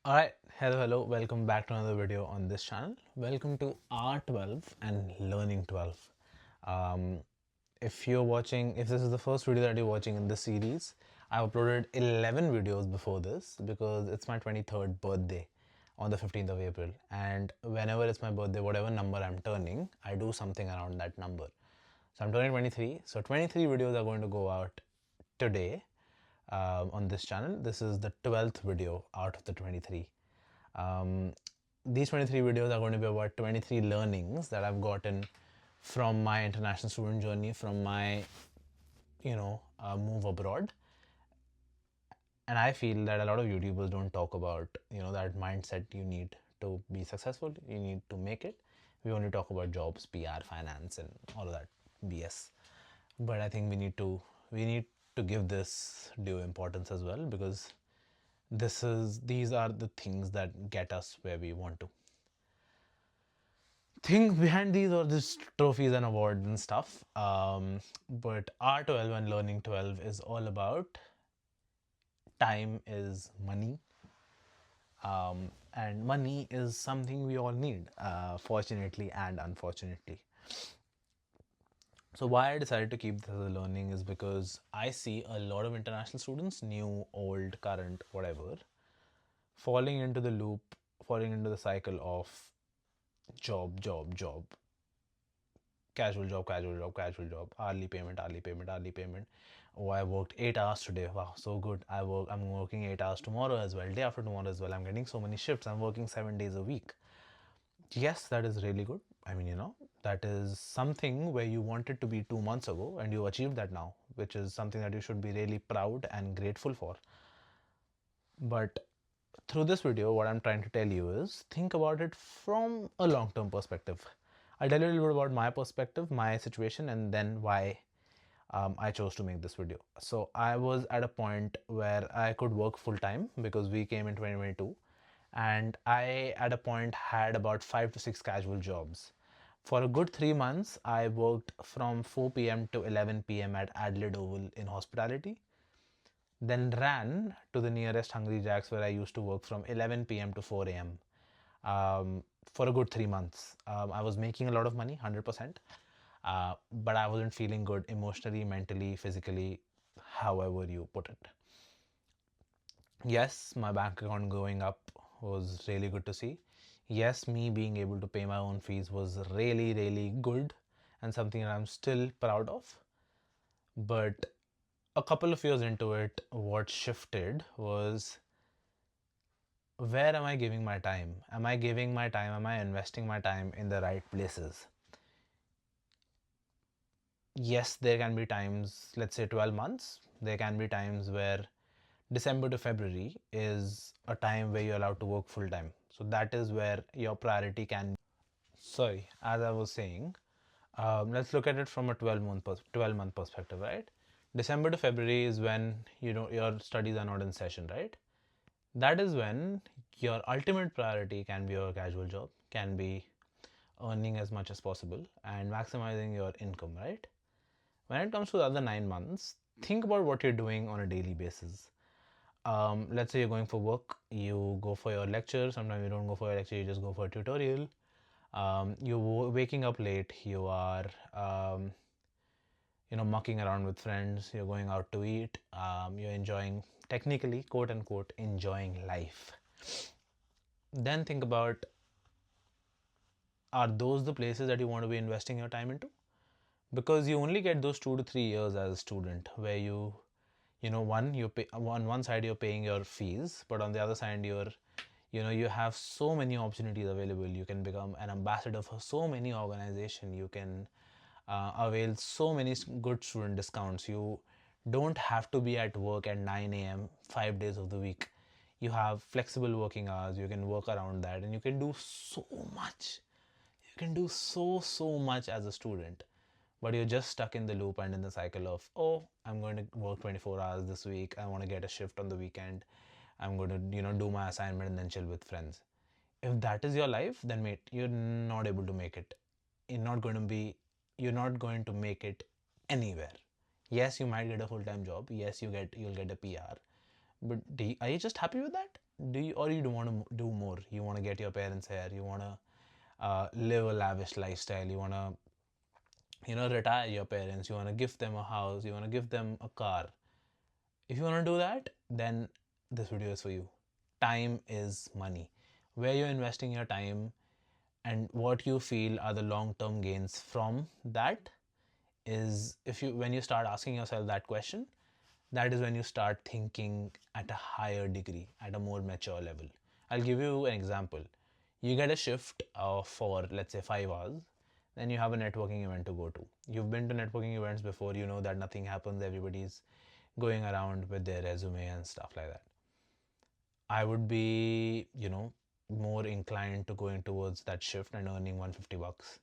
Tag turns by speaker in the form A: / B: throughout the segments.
A: Alright, hello, welcome back to another video on this channel. Welcome to R12 and Learning 12. Um, if this is the first video that you're watching in this series, I've uploaded 11 videos before this because it's my 23rd birthday on the 15th of April. And whenever it's my birthday, whatever number I'm turning, I do something around that number. So I'm turning 23, so 23 videos are going to go out today on this channel. This is the 12th video out of the 23. Um, these 23 videos are going to be about 23 learnings that I've gotten from my international student journey, from my, move abroad. And I feel that a lot of YouTubers don't talk about, that mindset you need to be successful, you need to make it. We only talk about jobs, PR, finance, and all of that BS. But I think we need to give this due importance as well, because these are the things that get us where we want to. Thing behind these are just trophies and awards and stuff. But R12 and Learning 12 is all about time is money. And money is something we all need, fortunately and unfortunately. So why I decided to keep this as a learning is because I see a lot of international students, new, old, current, whatever, falling into the loop, falling into the cycle of job, casual job, casual job, casual job, hourly payment, hourly payment, hourly payment. Oh, I worked 8 hours today. Wow, so good. I'm working 8 hours tomorrow as well, day after tomorrow as well. I'm getting so many shifts. I'm working 7 days a week. Yes, that is really good. I mean, that is something where you wanted to be 2 months ago and you achieved that now, which is something that you should be really proud and grateful for. But through this video, what I'm trying to tell you is think about it from a long-term perspective. I'll tell you a little bit about my perspective, my situation, and then why I chose to make this video. So I was at a point where I could work full time because we came in 2022, and I at a point had about 5 to 6 casual jobs. For a good 3 months, I worked from 4 p.m. to 11 p.m. at Adelaide Oval in hospitality, then ran to the nearest Hungry Jack's where I used to work from 11 p.m. to 4 a.m. For a good 3 months. I was making a lot of money, 100%, but I wasn't feeling good emotionally, mentally, physically, however you put it. Yes, my bank account going up was really good to see. Yes, me being able to pay my own fees was really, really good and something that I'm still proud of. But a couple of years into it, what shifted was, where am I giving my time? Am I giving my time? Am I investing my time in the right places? Yes, there can be times, let's say 12 months, there can be times where December to February is a time where you're allowed to work full time. So that is where your priority can. Sorry, as I was saying, let's look at it from a 12-month perspective, right? December to February is when your studies are not in session, right? That is when your ultimate priority can be your casual job, can be earning as much as possible and maximizing your income, right? When it comes to the other 9 months, think about what you're doing on a daily basis. Let's say you're going for work, you go for your lecture. Sometimes you don't go for your lecture, you just go for a tutorial. You're waking up late, you are mucking around with friends, you're going out to eat, you're enjoying, technically, quote unquote, enjoying life. Then think about, are those the places that you want to be investing your time into? Because you only get those 2 to 3 years as a student where you pay on one side, you're paying your fees, but on the other side, you have so many opportunities available. You can become an ambassador for so many organizations. You can avail so many good student discounts. You don't have to be at work at 9 a.m. 5 days of the week. You have flexible working hours. You can work around that, and you can do so much. You can do so much as a student, but you're just stuck in the loop and in the cycle of, oh, I'm going to work 24 hours this week, I want to get a shift on the weekend, I'm going to do my assignment and then chill with friends. If that is your life, then mate, you're not able to make it. You're not going to make it anywhere. Yes, you might get a full-time job. Yes, you'll get a PR, but are you just happy with that? or you don't want to do more? You want to get your parents here, you want to live a lavish lifestyle, you want to retire your parents, you want to give them a house, you want to give them a car. If you want to do that, then this video is for you. Time is money. Where you're investing your time and what you feel are the long term gains from that is, if you when you start asking yourself that question, that is when you start thinking at a higher degree, at a more mature level. I'll give you an example. You get a shift for, let's say, 5 hours, then you have a networking event to go to. You've been to networking events before, you know that nothing happens, everybody's going around with their resume and stuff like that. I would be, more inclined to going towards that shift and earning 150 bucks.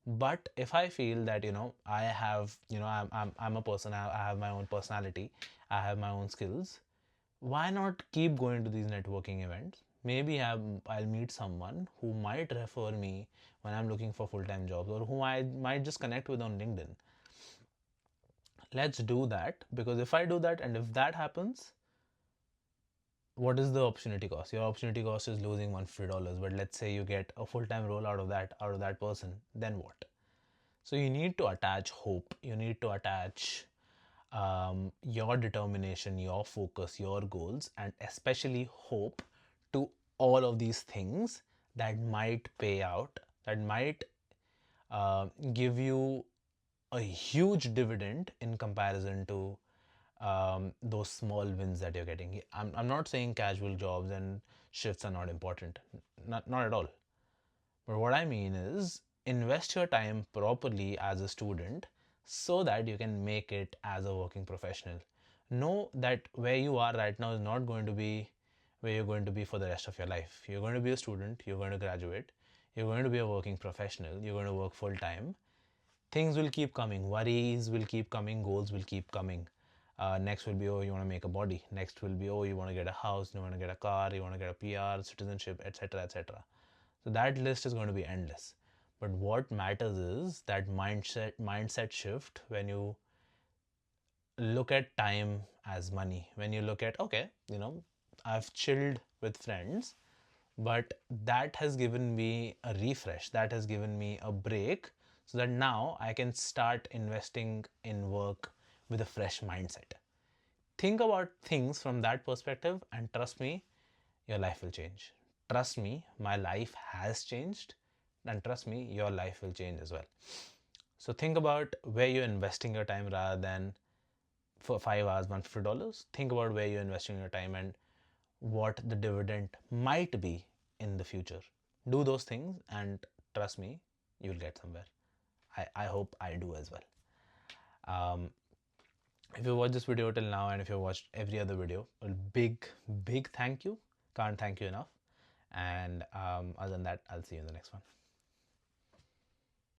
A: But if I feel that, I have, I'm a person, I have my own personality, I have my own skills, why not keep going to these networking events? Maybe I'll meet someone who might refer me when I'm looking for full-time jobs, or who I might just connect with on LinkedIn. Let's do that, because if I do that and if that happens, what is the opportunity cost? Your opportunity cost is losing $150, but let's say you get a full-time role out of that person, then what? So you need to attach hope. You need to attach your determination, your focus, your goals, and especially hope to all of these things that might pay out, that might give you a huge dividend in comparison to those small wins that you're getting. I'm not saying casual jobs and shifts are not important, not at all. But what I mean is, invest your time properly as a student so that you can make it as a working professional. Know that where you are right now is not going to be where you're going to be for the rest of your life. You're going to be a student, you're going to graduate, you're going to be a working professional, you're going to work full time. Things will keep coming, worries will keep coming, goals will keep coming. Next will be, oh, you want to make a body. Next will be, oh, you want to get a house, you want to get a car, you want to get a PR, citizenship, etc., etc. So that list is going to be endless. But what matters is that mindset shift when you look at time as money. When you look at, okay, I've chilled with friends, but that has given me a refresh, that has given me a break, so that now I can start investing in work with a fresh mindset. Think about things from that perspective, and trust me, your life will change. Trust me, my life has changed, and trust me, your life will change as well. So think about where you're investing your time rather than for 5 hours, $150. Think about where you're investing your time and what the dividend might be in the future. Do those things, and trust me, you'll get somewhere. I hope I do as well. Um, if you watched this video till now, and if you watched every other video, a big thank you. Can't thank you enough. And other than that, I'll see you in the next one.